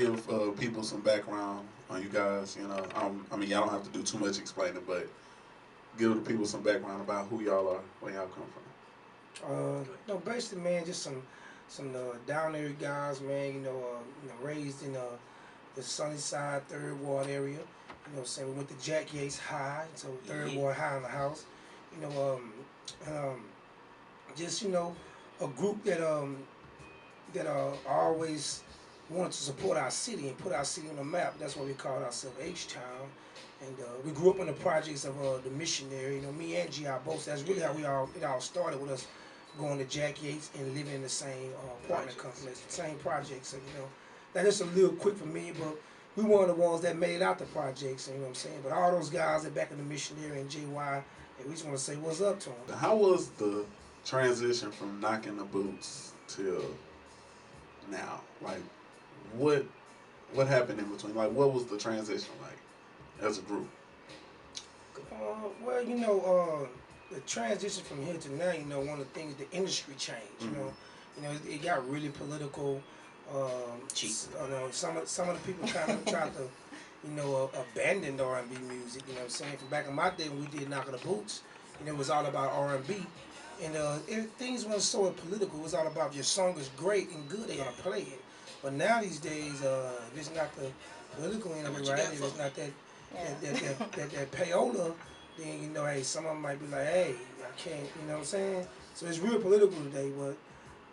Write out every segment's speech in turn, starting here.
Give people some background on you guys. I mean, y'all don't have to do too much explaining, but give the people some background about who y'all are, where y'all come No, basically, man, just some down there guys, man. Raised in the Sunnyside Third Ward area. Saying we went to Jack Yates High, so Third Ward High in the house. You know, just a group that always wanted to support our city and put our city on the map. That's why we called ourselves HTown. And we grew up in the projects of the missionary. Me and G.I. both. That's really how it all started with us going to Jack Yates and living in the same apartment complex, the same projects. And, that is a little quick for me, but we were one of the ones that made it out the projects. You know what I'm saying? But all those guys that back in the missionary and JY, hey, we just want to say what's up to them. How was the transition from knocking the boots till now? Like, what happened in between? Like, what was the transition like as a group? Well, the transition from here to now, one of the things, the industry changed. It got really political. Some of the people kind of tried to, abandon the R&B music. You know what I'm saying? From back in my day when we did Knock of the Boots, it was all about R&B. And things weren't so political. It was all about if your song is great and good, they're gonna play it. But now these days, if it's not the political end of it, right? If it's not that payola, then hey, some of them might be like, hey, I can't, you know what I'm saying? So it's real political today, but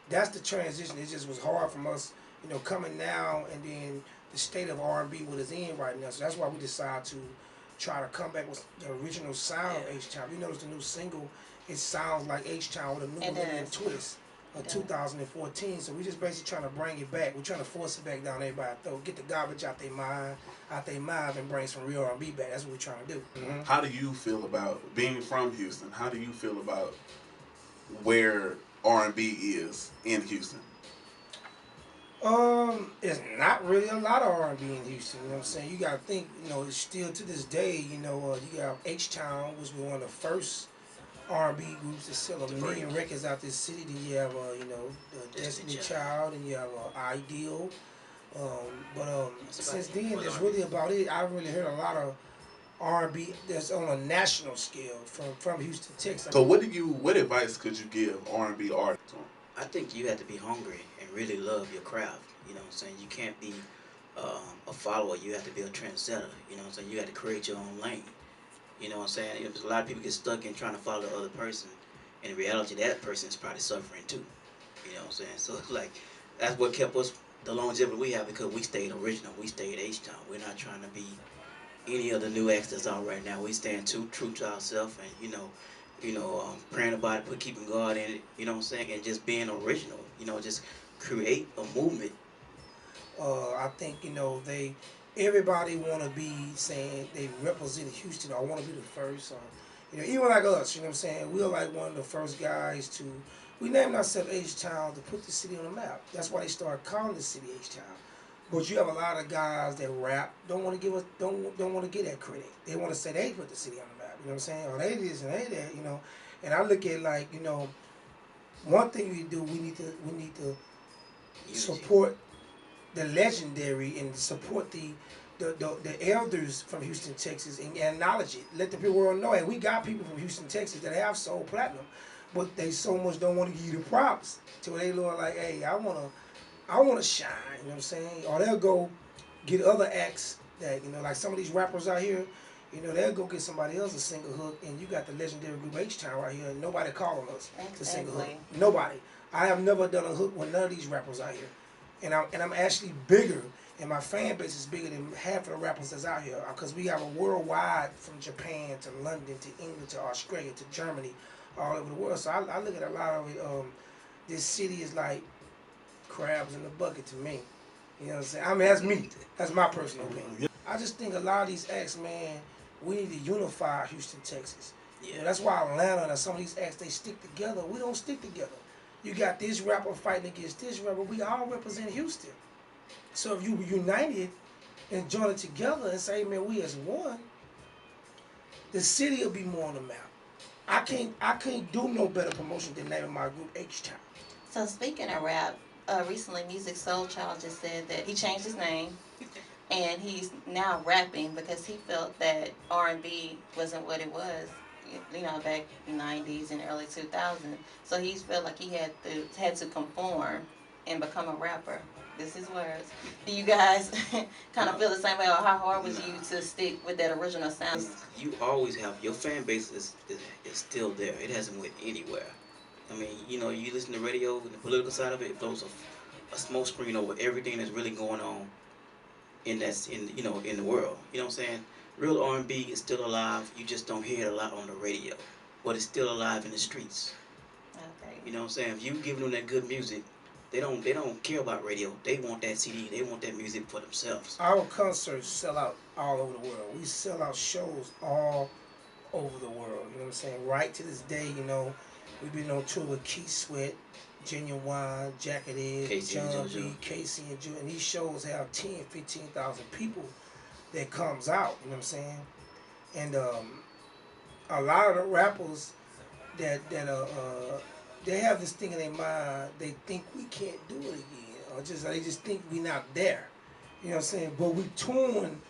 that's the transition. It just was hard from us, coming now and then the state of R&B what it's in right now. So that's why we decided to try to come back with the original sound of H-Town. You notice the new single, it sounds like H-Town with a new millennium twist of 2014. So we just basically trying to bring it back. We're trying to force it back down everybody's throat, get the garbage out their mind, and bring some real R&B back. That's what we're trying to do. How do you feel about being from Houston? How do you feel about where R&B is in Houston? It's not really a lot of R&B in Houston. You know what I'm saying? You gotta think. It's still to this day. You got H-Town, which was one of the first R&B groups to sell a million records out this city. Then you have, the Destiny Child, and you have Ideal. But since then, that's really about it. I really heard a lot of R&B that's on a national scale from Houston, Texas. So what advice could you give R&B artists? I think you have to be hungry and really love your craft. You know what I'm saying? You can't be a follower. You have to be a trendsetter. You know what I'm saying? You got to create your own lane. You know what I'm saying? If a lot of people get stuck in trying to follow the other person, in reality, that person is probably suffering too. You know what I'm saying? So like, that's what kept us the longevity we have, because we stayed original. We stayed H-Town. We're not trying to be any of the new acts that's out right now. We stand true to ourselves, and praying about it, keeping God in it. You know what I'm saying? And just being original. Just create a movement. I think everybody want to be saying they represent Houston or want to be the first. Or, even like us, you know what I'm saying? We're like one of the first guys to. We named ourselves H-Town to put the city on the map. That's why they started calling the city H-Town. But you have a lot of guys that rap don't want to give us don't want to get that credit. They want to say they put the city on the map. You know what I'm saying? Or they this and they that. And I look at like one thing we do, we need to support the legendary and support the elders from Houston, Texas, and acknowledge it. Let the world know. And we got people from Houston, Texas that have sold platinum, but they so much don't want to give you the props. So they look like, hey, I wanna shine. You know what I'm saying? Or they'll go get other acts that like some of these rappers out here. They'll go get somebody else a single hook, and you got the legendary group H-Town right here, and nobody calling us to single hook. Nobody. I have never done a hook with none of these rappers out here, and I'm actually bigger, and my fan base is bigger than half of the rappers that's out here, because we have a worldwide, from Japan to London to England to Australia to Germany, all over the world. So I look at a lot of it. This city is like crabs in the bucket to me. You know what I'm saying? I mean, that's me. That's my personal opinion. I just think a lot of these acts, man, we need to unify Houston, Texas. Yeah. That's why Atlanta and some of these acts, they stick together. We don't stick together. You got this rapper fighting against this rapper. We all represent Houston. So if you united and join it together and say, man, we as one, the city will be more on the map. I can't do no better promotion than naming my group H-Town. So speaking of rap, recently Music Soul Child just said that he changed his name and he's now rapping because he felt that R&B wasn't what it was, you know, back in the 90s and early 2000s. So he felt like he had to conform and become a rapper. This is words. Do you guys kind of feel the same way, or how hard was you to stick with that original sound? You always have your fan base is still there. It hasn't went anywhere. I mean, you know, you listen to radio and the political side of it, it throws a smoke screen over everything that's really going on in the world. You know what I'm saying? Real R&B is still alive. You just don't hear it a lot on the radio, but it's still alive in the streets. Okay. You know what I'm saying? If you give them that good music, they don't care about radio. They want that CD. They want that music for themselves. Our concerts sell out all over the world. We sell out shows all over the world. You know what I'm saying? Right to this day, you know, we've been on tour with Keith Sweat, Genuine, Jacket Ed, John B, Casey and Joe. And these shows have 10, 15,000 people that comes out. You know what I'm saying? And a lot of the rappers that they have this thing in their mind. They think we can't do it again, or they just think we not there. You know what I'm saying? But we touring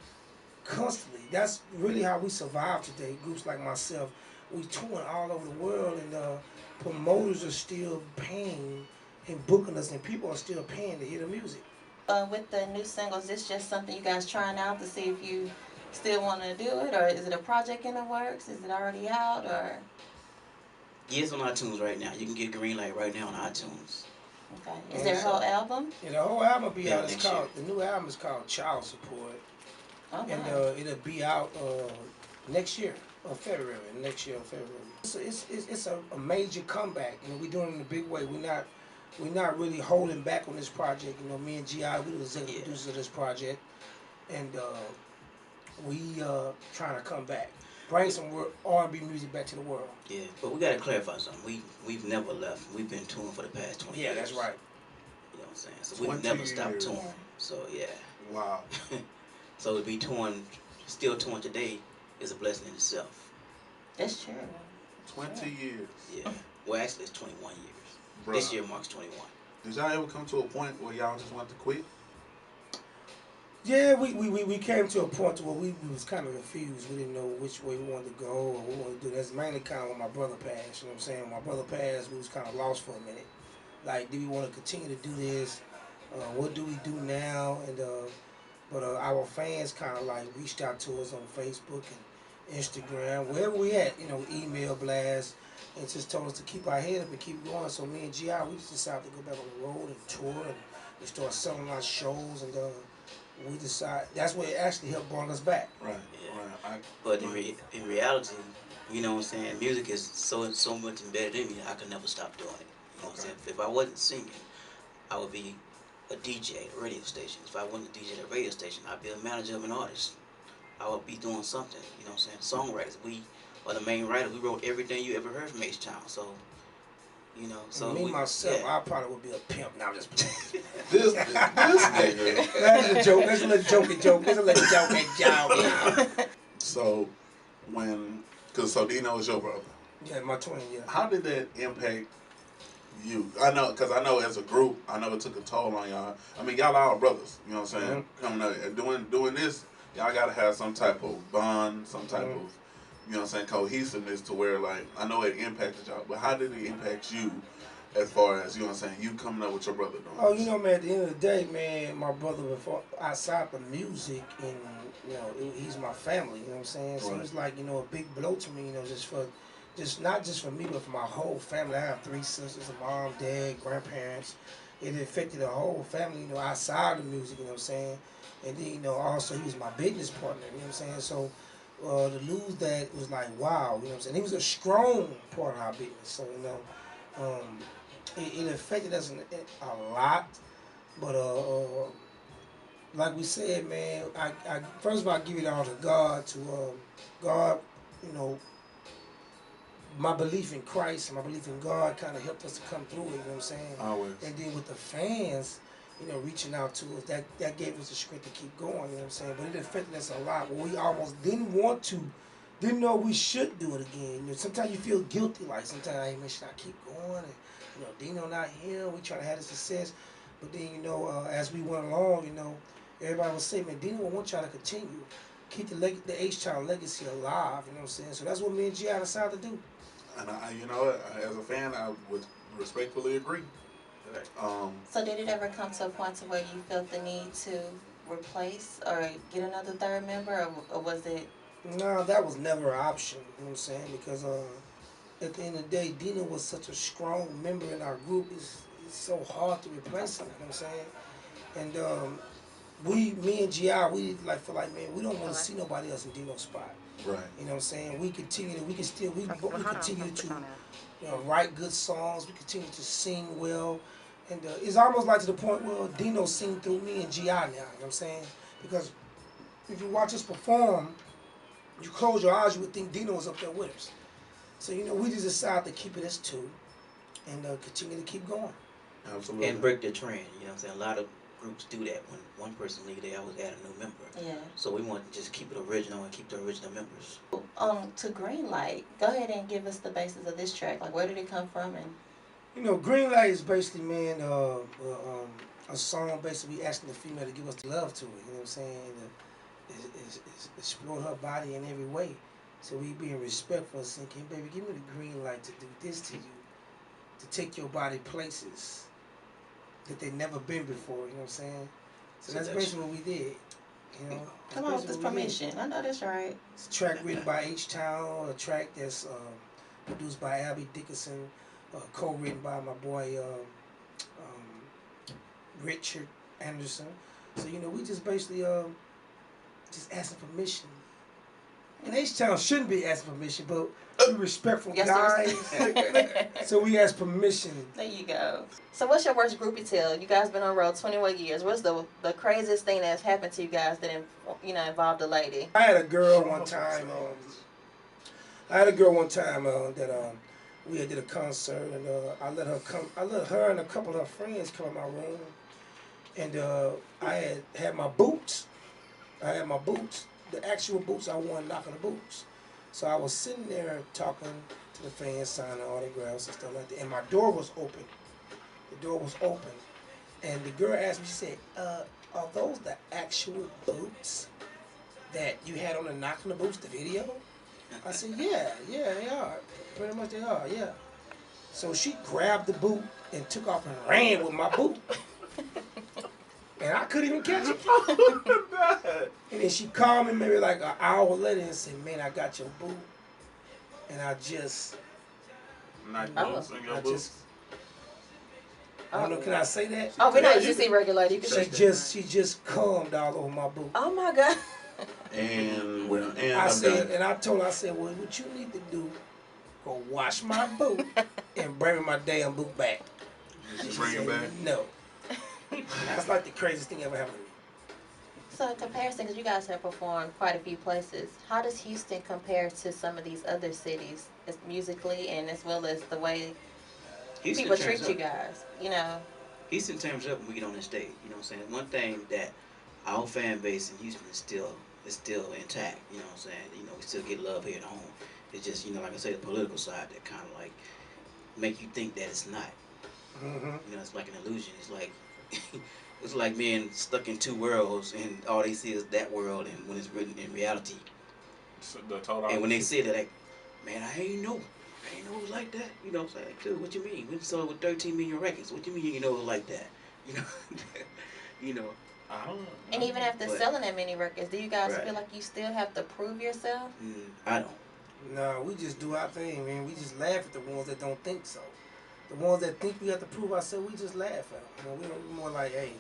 constantly. That's really how we survive today. Groups like myself, we touring all over the world, and promoters are still paying and booking us, and people are still paying to hear the music. With the new singles, is this just something you guys trying out to see if you still want to do it, or is it a project in the works? Is it already out, or? Yeah, it's on iTunes right now. You can get green light right now on iTunes. Okay. Is there a whole album? Yeah, the whole album will be out. It's called the new album is called Child Support. Okay. And it'll be out next year, February. Next year, February. It's a major comeback. You know, we're doing it in a big way. We're not really holding back on this project. You know, me and G.I., we the executive producers of this project, and we trying to come back, bring some R&B music back to the world. Yeah, but we gotta clarify something. We've never left. We've been touring for the past 20 years. Yeah, that's right. You know what I'm saying? So we've never stopped touring. Yeah. So yeah. Wow. So to be touring, still touring today, is a blessing in itself. That's true. 20 years. Yeah. Well, actually, it's 21 years. Bruh. This year marks 21. Did y'all ever come to a point where y'all just wanted to quit? Yeah, we came to a point where we was kind of confused. We didn't know which way we wanted to go or what we wanted to do. That's mainly kind of when my brother passed. You know what I'm saying? When my brother passed, we was kind of lost for a minute. Like, do we want to continue to do this? What do we do now? And but our fans kind of like reached out to us on Facebook and Instagram, wherever we at. You know, email blasts, and just told us to keep our head up and keep going. So me and G.I., we just decided to go back on the road and tour, and we started selling our shows, and we decided that's what actually helped bring us back. Right. Yeah. Right. But in reality, you know what I'm saying, music is so much embedded in me, I could never stop doing it. You know what I'm saying? If I wasn't singing, I would be a DJ at a radio station. If I wasn't a DJ at a radio station, I'd be a manager of an artist. I would be doing something, you know what I'm saying? Songwriters, we are the main writer. We wrote everything you ever heard from HTown. So, you know, so myself, I probably would be a pimp. Now I'm just playing. This nigga. That's a joke. That's a little jokey joke. That's a little jokey joke. So, so Dino is your brother. Yeah, my twin, yeah. How did that impact you? I know, because I know as a group, I know it took a toll on y'all. I mean, y'all are all brothers, you know what I'm saying? Coming up and doing this, y'all got to have some type of bond, some type of, you know what I'm saying, cohesiveness to where, like, I know it impacted y'all, but how did it impact you as far as, you know what I'm saying, you coming up with your brother doing Oh, this? you know, man, at the end of the day, man, my brother, before outside the music, and, you know, he's my family, you know what I'm saying? So it's like, you know, a big blow to me, you know, not just for me, but for my whole family. I have 3 sisters, a mom, dad, grandparents. It affected the whole family, you know, outside of music, you know what I'm saying? And then, you know, also he was my business partner, you know what I'm saying? So to lose that was like, wow, you know what I'm saying? He was a strong part of our business. So, you know, it affected us a lot. But like we said, man, I first of all, I give it all to God, God, you know, my belief in Christ and my belief in God kind of helped us to come through it, you know what I'm saying? Always. And then with the fans, you know, reaching out to us, that gave us the strength to keep going, you know what I'm saying? But it affected us a lot. We almost didn't know we should do it again. You know, sometimes you feel guilty, like sometimes, hey, man, should I keep going? And, you know, Dino not here, we trying to have the success. But then, as we went along, everybody was saying, man, Dino want y'all to continue. Keep the H-Town legacy alive, you know what I'm saying? So that's what me and G.I. decided to do. And as a fan, I would respectfully agree. So did it ever come to a point to where you felt the need to replace or get another third member, or was it? No, that was never an option, you know what I'm saying? Because at the end of the day, Dino was such a strong member in our group. It's so hard to replace him, you know what I'm saying? And me and G.I., we feel like, man, we don't want to see nobody else in Dino's spot. Right. You know what I'm saying? We continue to write good songs. We continue to sing well. And it's almost like to the point where Dino sing through me and G.I. now, you know what I'm saying? Because if you watch us perform, you close your eyes, you would think Dino was up there with us. So, we just decided to keep it as two and continue to keep going. Absolutely. And break the trend, you know what I'm saying? A lot of groups do that. When one person leaves, they always add a new member. Yeah. So we want to just keep it original and keep the original members. To Greenlight, go ahead and give us the basis of this track. Like, where did it come from? And Greenlight is basically, man, a song basically asking the female to give us the love to it. You know what I'm saying? It's explore her body in every way. So we being respectful and saying, baby, give me the green light to do this to you, to take your body places that they never been before. You know what I'm saying? So that's basically what we did. Come on with this permission. I know that's right. It's a track written by HTown, a track that's produced by Abby Dickinson, co-written by my boy Richard Anderson. So we just basically just asking permission. And H-Town shouldn't be asking permission, but we respectful guys, so we ask permission. There you go. So what's your worst groupie tale? You guys been on the road 21 years. What's the craziest thing that's happened to you guys that involved a lady? I had a girl one time. That we had did a concert, and I let her come. I let her and a couple of her friends come in my room, and I had my boots. The actual boots I wore, knocking the boots. So I was sitting there talking to the fans, signing autographs and stuff like that, and my door was open. The door was open, and the girl asked me, she said, are those the actual boots that you had on the knocking the boots, the video? I said, yeah, they are. Pretty much they are, yeah. So she grabbed the boot and took off and ran with my boot. And I couldn't even catch it. And then she called me maybe like an hour later and said, man, I got your boot. And I just... I don't know, can I say that? Oh, we're not UC regulated. You can say that. She just cummed all over my boot. Oh my God. And I told her, I said, well, what you need to do, go wash my boot and bring my damn boot back. Did you bring it back? No. That's like the craziest thing ever happened to me. So in comparison, because you guys have performed quite a few places, how does Houston compare to some of these other cities, musically and as well as the way people treat you guys? Houston turns up when we get on the stage. You know what I'm saying? One thing that our fan base in Houston is still intact. You know what I'm saying? We still get love here at home. It's just like I say, the political side that kind of like make you think that it's not. Mm-hmm. It's like an illusion. It's like it's like being stuck in two worlds, and all they see is that world, and when it's written in reality. So the total. And when they say that, like, man, I ain't know it was like that. You know what I'm saying? Dude, what you mean? We sold with 13 million records. What you mean it was like that? I don't know. And even after selling that many records, do you guys feel like you still have to prove yourself? I don't. No, we just do our thing, man. We just laugh at the ones that don't think so. The ones that think we have to prove ourselves, we just laugh at them. We're more like, hey,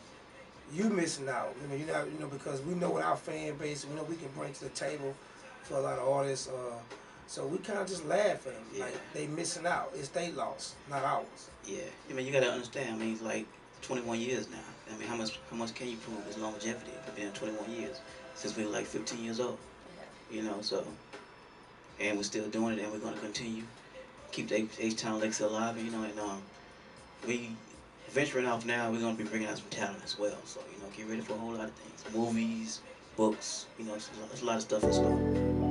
you missing out. You're not, because we know what our fan base, we can bring to the table for a lot of artists. So we kind of just laugh at them. Yeah. Like, they missing out. It's their loss, not ours. Yeah. You got to understand, it's like 21 years now. How much can you prove is longevity? It's been 21 years since we were like 15 years old. So, and we're still doing it, and we're going to continue. Keep the H-Town legacy alive, and we venturing off now. We're gonna be bringing out some talent as well. So get ready for a whole lot of things, movies, books. There's a lot of stuff in store.